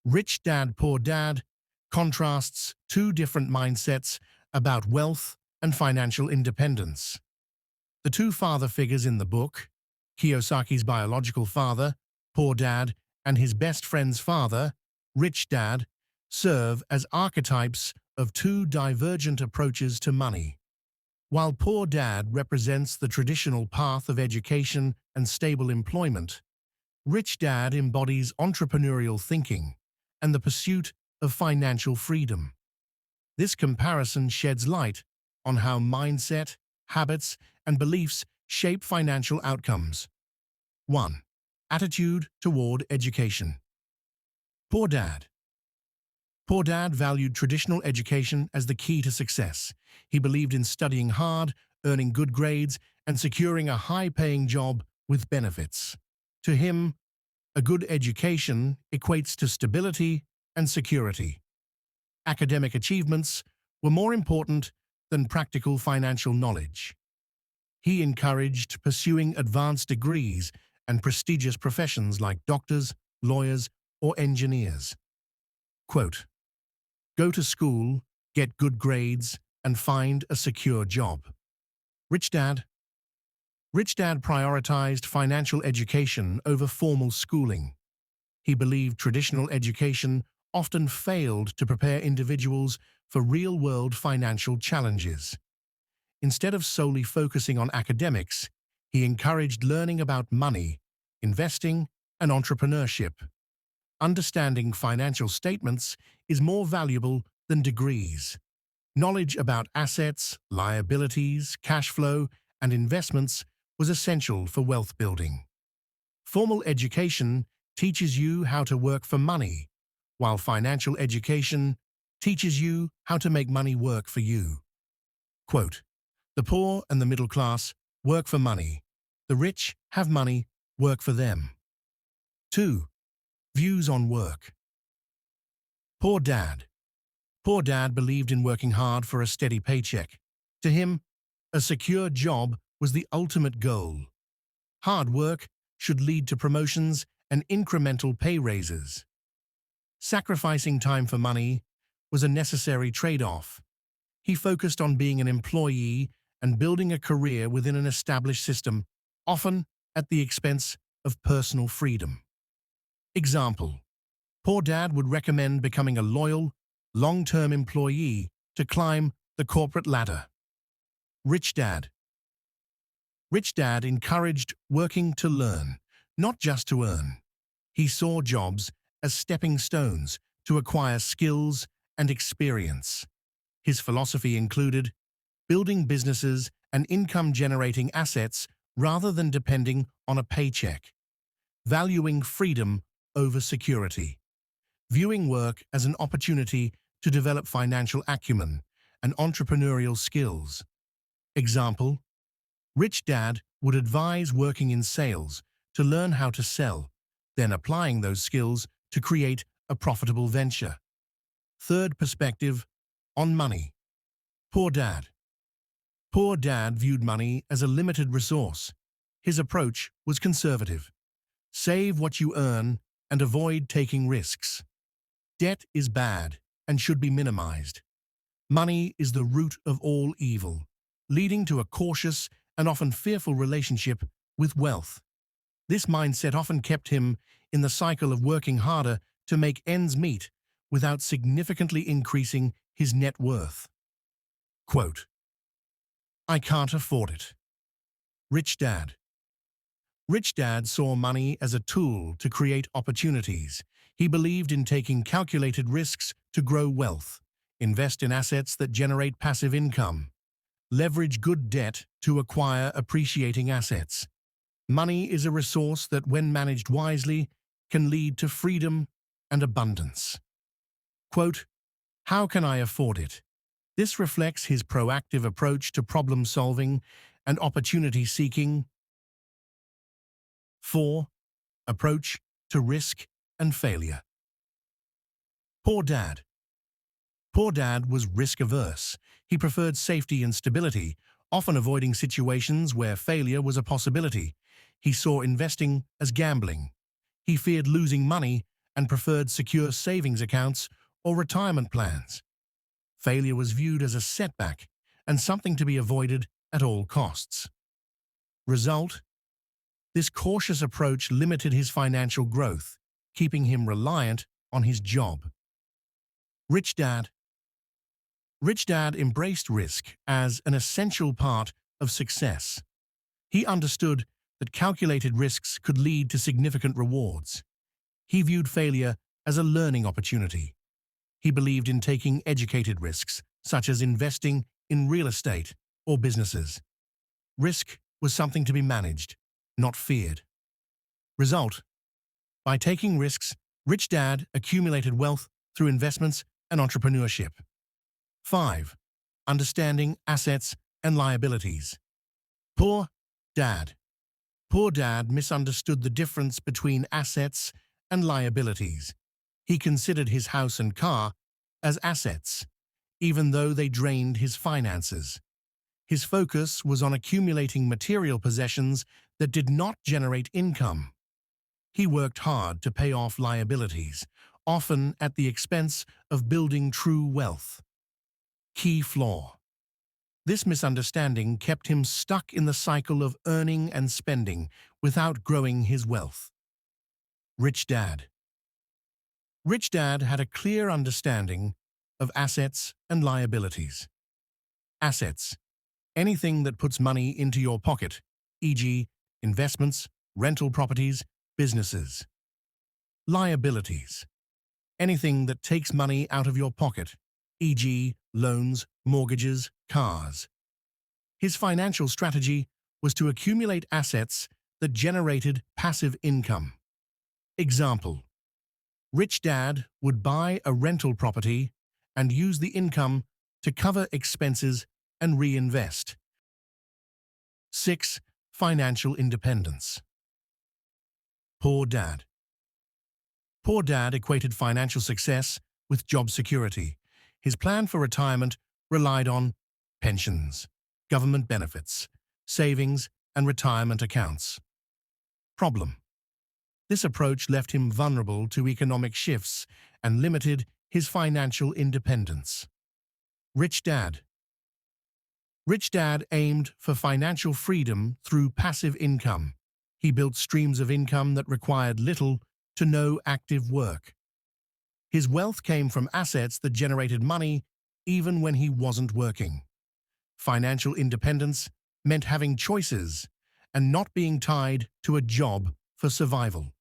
Rich Dad, Poor Dad contrasts two different mindsets about wealth and financial independence. The two father figures in the book, Kiyosaki's biological father, Poor Dad, and his best friend's father, Rich Dad, serve as archetypes of two divergent approaches to money. While Poor Dad represents the traditional path of education and stable employment, Rich Dad embodies entrepreneurial thinking and the pursuit of financial freedom. This comparison sheds light on how mindset, habits, and beliefs shape financial outcomes. 1. Attitude toward education. Poor Dad. Poor Dad valued traditional education as the key to success. He believed in studying hard, earning good grades, and securing a high-paying job with benefits. To him, a good education equates to stability and security. Academic achievements were more important than practical financial knowledge. He encouraged pursuing advanced degrees and prestigious professions like doctors, lawyers, or engineers. Quote, "Go to school, get good grades, and find a secure job." Rich Dad. Rich Dad prioritized financial education over formal schooling. He believed traditional education often failed to prepare individuals for real-world financial challenges. Instead of solely focusing on academics, he encouraged learning about money, investing, and entrepreneurship. Understanding financial statements is more valuable than degrees. Knowledge about assets, liabilities, cash flow, and investments was essential for wealth building. Formal education teaches you how to work for money, while financial education teaches you how to make money work for you. Quote, "The poor and the middle class work for money. The rich have money work for them." 2. Views on work. Poor Dad. Poor Dad believed in working hard for a steady paycheck. To him, a secure job was the ultimate goal. Hard work should lead to promotions and incremental pay raises. Sacrificing time for money was a necessary trade-off. He focused on being an employee and building a career within an established system, often at the expense of personal freedom. Example: Poor Dad would recommend becoming a loyal, long-term employee to climb the corporate ladder. Rich Dad. Rich Dad encouraged working to learn, not just to earn. He saw jobs as stepping stones to acquire skills and experience. His philosophy included building businesses and income-generating assets rather than depending on a paycheck, valuing freedom over security, viewing work as an opportunity to develop financial acumen and entrepreneurial skills. Example: Rich Dad would advise working in sales to learn how to sell, then applying those skills to create a profitable venture. Third perspective, on money. Poor Dad. Poor Dad viewed money as a limited resource. His approach was conservative. Save what you earn and avoid taking risks. Debt is bad and should be minimized. Money is the root of all evil, leading to a cautious and often fearful relationship with wealth. This mindset often kept him in the cycle of working harder to make ends meet without significantly increasing his net worth. Quote, "I can't afford it." Rich Dad. Rich Dad saw money as a tool to create opportunities. He believed in taking calculated risks to grow wealth, invest in assets that generate passive income, leverage good debt to acquire appreciating assets. Money is a resource that, when managed wisely, can lead to freedom and abundance. Quote, "How can I afford it?" This reflects his proactive approach to problem-solving and opportunity-seeking. 4. Approach to risk and failure. Poor Dad. Poor Dad was risk-averse. He preferred safety and stability, often avoiding situations where failure was a possibility. He saw investing as gambling. He feared losing money and preferred secure savings accounts or retirement plans. Failure was viewed as a setback and something to be avoided at all costs. Result: this cautious approach limited his financial growth, keeping him reliant on his job. Rich Dad. Rich Dad embraced risk as an essential part of success. He understood that calculated risks could lead to significant rewards. He viewed failure as a learning opportunity. He believed in taking educated risks, such as investing in real estate or businesses. Risk was something to be managed, not feared. Result: by taking risks, Rich Dad accumulated wealth through investments and entrepreneurship. 5. Understanding assets and liabilities. Poor Dad. Poor Dad misunderstood the difference between assets and liabilities. He considered his house and car as assets, even though they drained his finances. His focus was on accumulating material possessions that did not generate income. He worked hard to pay off liabilities, often at the expense of building true wealth. Key flaw: this misunderstanding kept him stuck in the cycle of earning and spending without growing his wealth. Rich Dad. Rich Dad had a clear understanding of assets and liabilities. Assets: anything that puts money into your pocket, e.g., investments, rental properties, businesses. Liabilities: anything that takes money out of your pocket, e.g., loans, mortgages, cars. His financial strategy was to accumulate assets that generated passive income. Example: Rich Dad would buy a rental property and use the income to cover expenses and reinvest. 6. Financial independence. Poor Dad. Poor Dad equated financial success with job security. His plan for retirement relied on pensions, government benefits, savings, and retirement accounts. Problem: this approach left him vulnerable to economic shifts and limited his financial independence. Rich Dad. Rich Dad aimed for financial freedom through passive income. He built streams of income that required little to no active work. His wealth came from assets that generated money even when he wasn't working. Financial independence meant having choices and not being tied to a job for survival.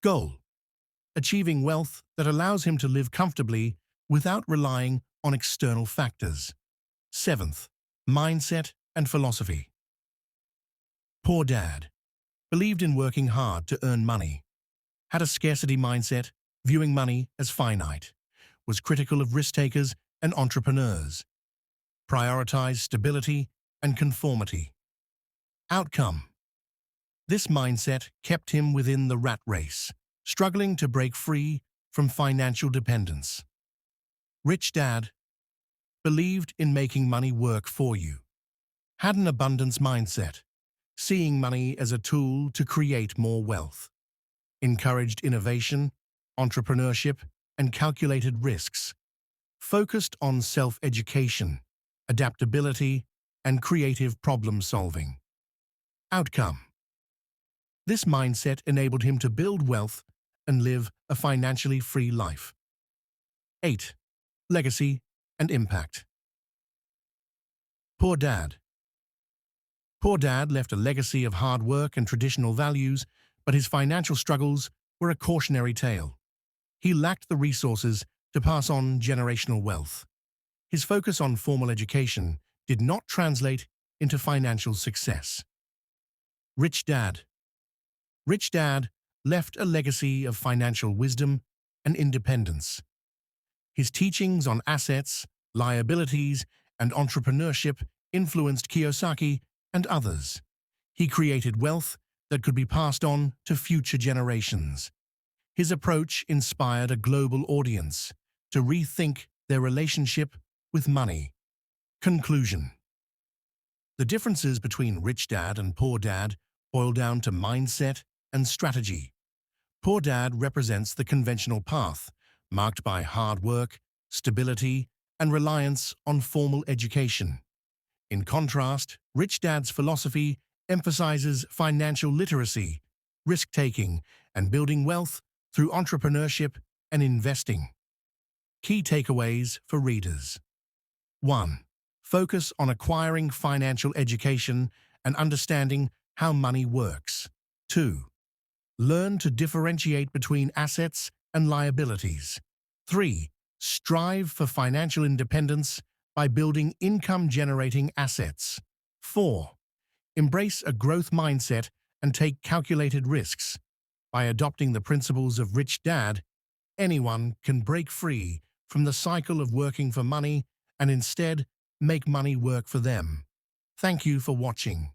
Goal: achieving wealth that allows him to live comfortably without relying on external factors. 7th, mindset and philosophy. Poor Dad believed in working hard to earn money, had a scarcity mindset, viewing money as finite, was critical of risk-takers and entrepreneurs, prioritized stability and conformity. Outcome: this mindset kept him within the rat race, struggling to break free from financial dependence. Rich Dad believed in making money work for you, had an abundance mindset, seeing money as a tool to create more wealth, encouraged innovation, entrepreneurship, and calculated risks, focused on self-education, adaptability, and creative problem-solving. Outcome: this mindset enabled him to build wealth and live a financially free life. 8. Legacy and impact. Poor Dad. Poor Dad left a legacy of hard work and traditional values, but his financial struggles were a cautionary tale. He lacked the resources to pass on generational wealth. His focus on formal education did not translate into financial success. Rich Dad. Rich Dad left a legacy of financial wisdom and independence. His teachings on assets, liabilities, and entrepreneurship influenced Kiyosaki and others. He created wealth that could be passed on to future generations. His approach inspired a global audience to rethink their relationship with money. Conclusion: the differences between Rich Dad and Poor Dad boil down to mindset and strategy. Poor Dad represents the conventional path, marked by hard work, stability, and reliance on formal education. In contrast, Rich Dad's philosophy emphasizes financial literacy, risk-taking, and building wealth through entrepreneurship and investing. Key takeaways for readers. 1. Focus on acquiring financial education and understanding how money works. 2. Learn to differentiate between assets and liabilities. 3. Strive for financial independence by building income-generating assets. 4. Embrace a growth mindset and take calculated risks. By adopting the principles of Rich Dad, anyone can break free from the cycle of working for money and instead make money work for them. Thank you for watching.